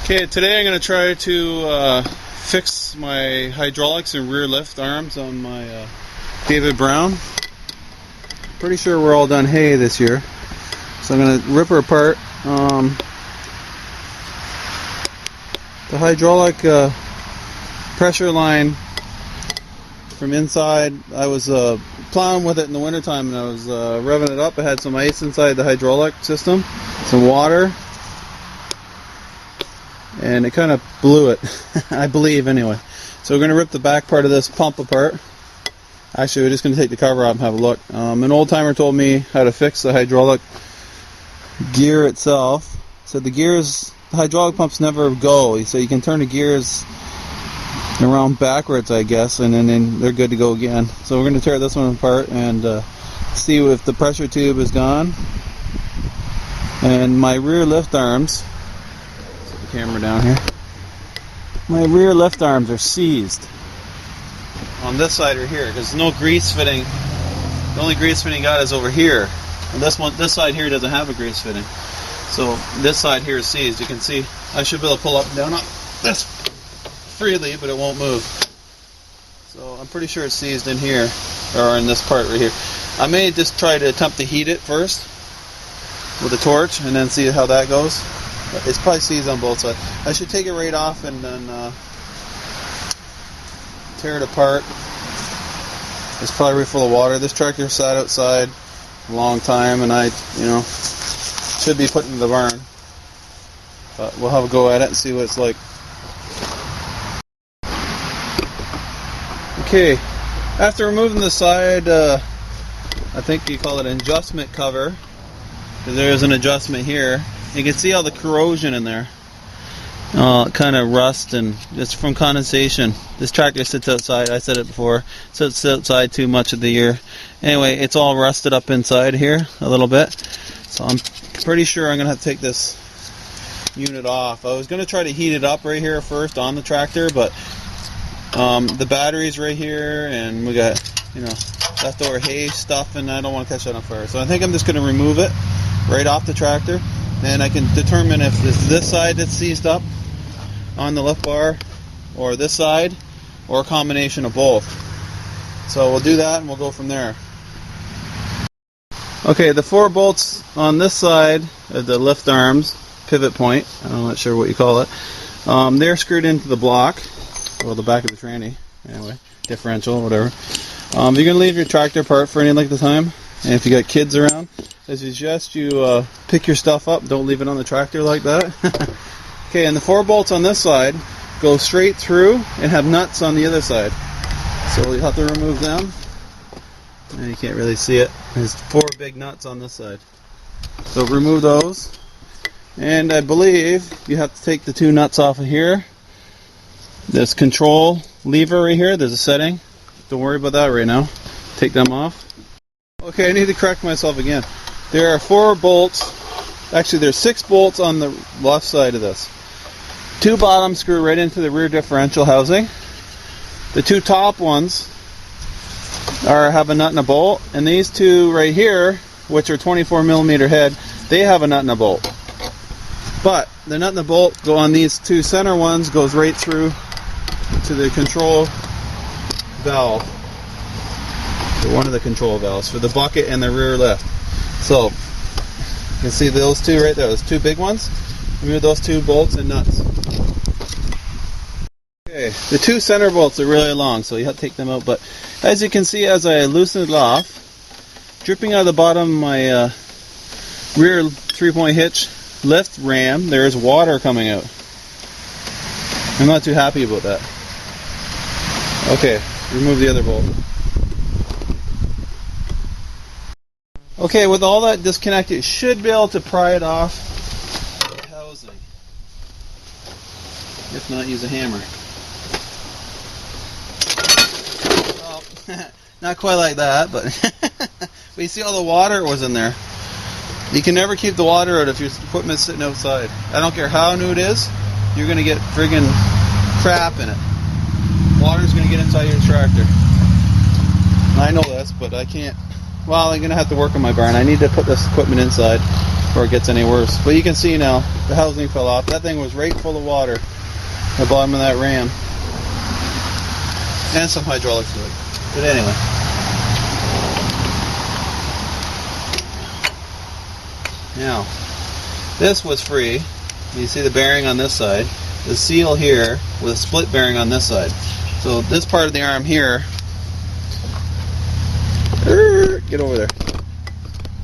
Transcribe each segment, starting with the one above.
Okay, today I'm going to try to fix my hydraulics and rear lift arms on my David Brown. Pretty sure we're all done hay this year, so I'm going to rip her apart. The hydraulic pressure line from inside, I was plowing with it in the wintertime and I was revving it up. I had some ice inside the hydraulic system, some water, and it kind of blew it, I believe anyway. So we're going to rip the back part of this pump apart. Actually, we're just going to take the cover off and have a look. An old timer told me how to fix the hydraulic gear itself. So the hydraulic pumps never go. So you can turn the gears around backwards, I guess, and then they're good to go again. So we're going to tear this one apart and see if the pressure tube is gone. And my rear lift arms, set the camera down here, my rear lift arms are seized on this side or here because no grease fitting. The only grease fitting got is over here, and this side here doesn't have a grease fitting. So this side here is seized. You can see I should be able to pull up and down on this freely, but it won't move. So I'm pretty sure it's seized in here, or in this part right here. I may just try to attempt to heat it first with a torch and then see how that goes. It's probably seized on both sides. I should take it right off and then tear it apart. It's probably full of water. This tractor sat outside a long time, and I, should be put in the barn. But we'll have a go at it and see what it's like. Okay, after removing the side, I think you call it an adjustment cover, because there is an adjustment here. You can see all the corrosion in there. Kind of rust, and it's from condensation. This tractor sits outside, I said it before, sits outside too much of the year. Anyway, it's all rusted up inside here a little bit. So I'm pretty sure I'm going to have to take this unit off. I was going to try to heat it up right here first on the tractor, but the battery's right here, and we got, leftover hay stuff, and I don't want to catch that on fire. So I think I'm just going to remove it right off the tractor, and I can determine if it's this side that's seized up on the lift bar, or this side, or a combination of both. So we'll do that and we'll go from there. Okay, the 4 bolts on this side of the lift arms, pivot point, I'm not sure what you call it, they're screwed into the block, well, the back of the tranny, anyway, differential, whatever. You're going to leave your tractor apart for any length of time, and if you got kids around, I suggest you pick your stuff up, don't leave it on the tractor like that. Okay, and the 4 bolts on this side go straight through and have nuts on the other side. So you'll have to remove them. And you can't really see it. There's 4 big nuts on this side. So remove those. And I believe you have to take the 2 nuts off of here. This control lever right here, there's a setting. Don't worry about that right now. Take them off. Okay, I need to correct myself again. There are 4 bolts. Actually, there's 6 bolts on the left side of this. 2 bottoms screw right into the rear differential housing. The 2 top ones have a nut and a bolt, and these 2 right here, which are 24mm head, they have a nut and a bolt. But the nut and the bolt go on these 2 center ones, goes right through to the control valve. One of the control valves for the bucket and the rear lift. So you can see those 2 right there, those 2 big ones. Remove those 2 bolts and nuts. Okay, the 2 center bolts are really long, so you have to take them out. But as you can see, as I loosen it off, dripping out of the bottom of my rear 3-point hitch lift ram, there's water coming out. I'm not too happy about that. Okay, remove the other bolt. Okay, with all that disconnected, you should be able to pry it off the housing. If not, use a hammer. Well, not quite like that, but but you see all the water was in there. You can never keep the water out if your equipment's sitting outside. I don't care how new it is, you're going to get friggin' crap in it. Water's going to get inside your tractor. I know this, but I can't. Well, I'm going to have to work on my barn. I need to put this equipment inside. before it gets any worse. But you can see now, the housing fell off. That thing was right full of water, the bottom of that ram. And some hydraulic fluid. But anyway. Now, this was free. You see the bearing on this side. The seal here with a split bearing on this side. So this part of the arm here, get over there.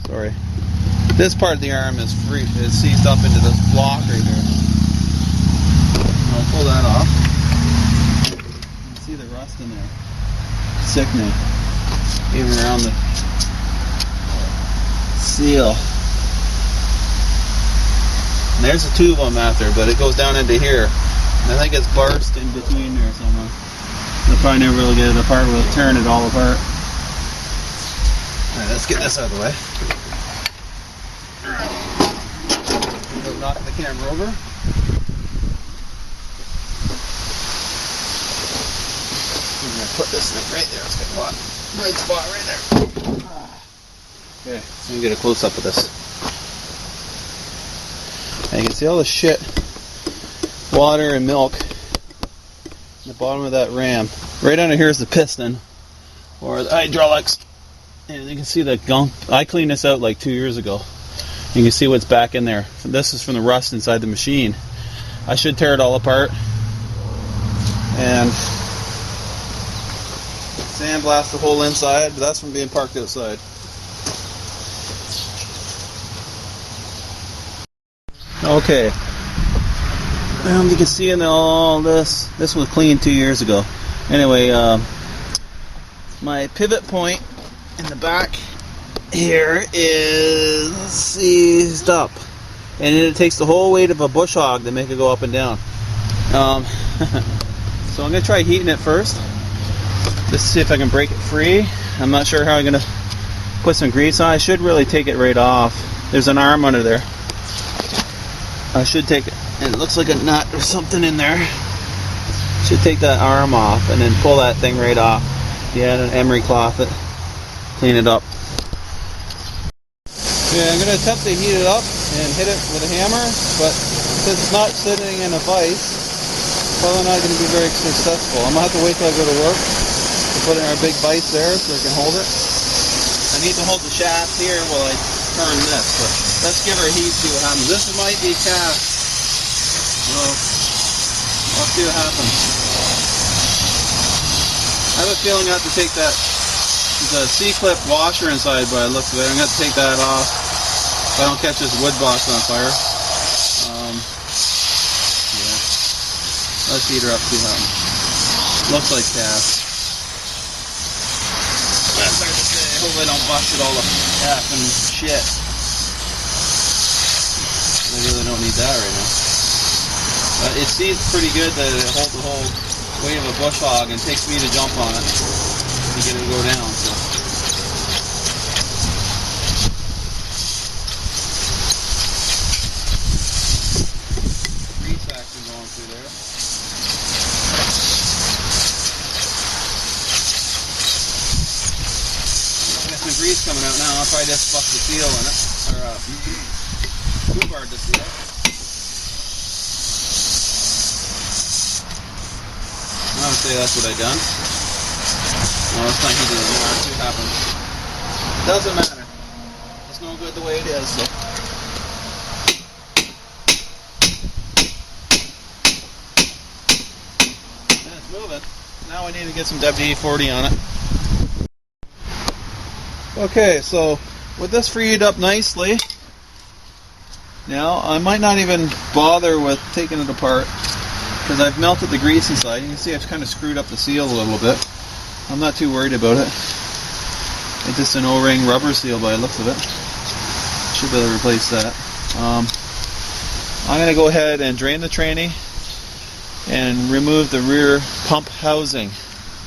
Sorry. This part of the arm is free. It's seized up into this block right here. I'll pull that off. You can see the rust in there. Sickening. Even around the seal. And there's a tube I'm after, but it goes down into here. And I think it's burst in between there somewhere. They'll probably never be able to get it apart without tearing it all apart. Alright, let's get this out of the way. Without knocking the camera over. I'm going to put this thing right there. It's got a lot. Right spot right there. Okay, so you can get a close up of this. And you can see all the shit, water and milk at the bottom of that ram. Right under here is the piston, or the hydraulics. And you can see the gunk. I cleaned this out like 2 years ago. You can see what's back in there. This is from the rust inside the machine. I should tear it all apart and sandblast the whole inside, but that's from being parked outside. Okay, you can see in all this. This was cleaned 2 years ago. Anyway, my pivot point in the back here is seized up, and it takes the whole weight of a bush hog to make it go up and down. So I'm going to try heating it first, just to see if I can break it free. I'm not sure how I'm going to put some grease on. I should really take it right off. There's an arm under there. I should take it. It looks like a nut or something in there. Should take that arm off and then pull that thing right off. Yeah, and an emery cloth it. Clean it up. Yeah, I'm going to attempt to heat it up and hit it with a hammer, but since it's not sitting in a vise, probably not going to be very successful. I'm going to have to wait till I go to work to put it in our big vise there so I can hold it. I need to hold the shaft here while I turn this, but let's give her a heat, see what happens. This might be cast, so I'll see what happens. I have a feeling I have to take that, the C-clip washer inside by the looks of it. I'm going to have to take that off so I don't catch this wood box on fire. Yeah. Let's heat her up, see what happens. Looks like cast. That's hard to say. I hope I don't bust it all up and shit. I really don't need that right now. It seems pretty good that it holds the whole weight of a bush hog and takes me to jump on it to get it to go down. So. Grease action going through there. Got some grease coming out now. I'll probably just fuck the seal in it. Or too hard to seal. I would say that's what I done. No, it's not heated anymore. See what happens. Doesn't matter. It's no good the way it is. So. And it's moving. Now I need to get some WD-40 on it. Okay, so with this freed up nicely, now I might not even bother with taking it apart because I've melted the grease inside. You can see I've kind of screwed up the seal a little bit. I'm not too worried about it. It's just an O-ring rubber seal by the looks of it. Should be able to replace that. I'm going to go ahead and drain the tranny and remove the rear pump housing.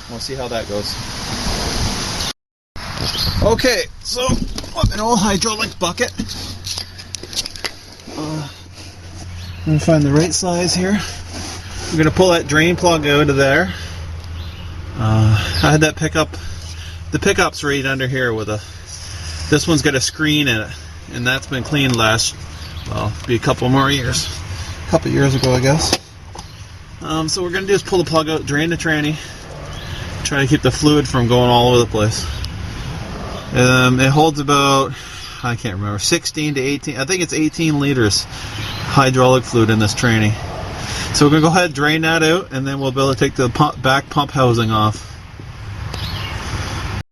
We'll see how that goes. Okay, so an old hydraulic bucket. I'm going to find the right size here. I'm going to pull that drain plug out of there. I had that pickup. The pickup's right under here with a. This one's got a screen in it, and that's been cleaned last, well, be a couple more years. A couple years ago, I guess. So what we're going to do is pull the plug out, drain the tranny, try to keep the fluid from going all over the place. It holds about, I can't remember, 16 to 18, I think it's 18 liters hydraulic fluid in this tranny. So we're going to go ahead and drain that out, and then we'll be able to take the back pump housing off.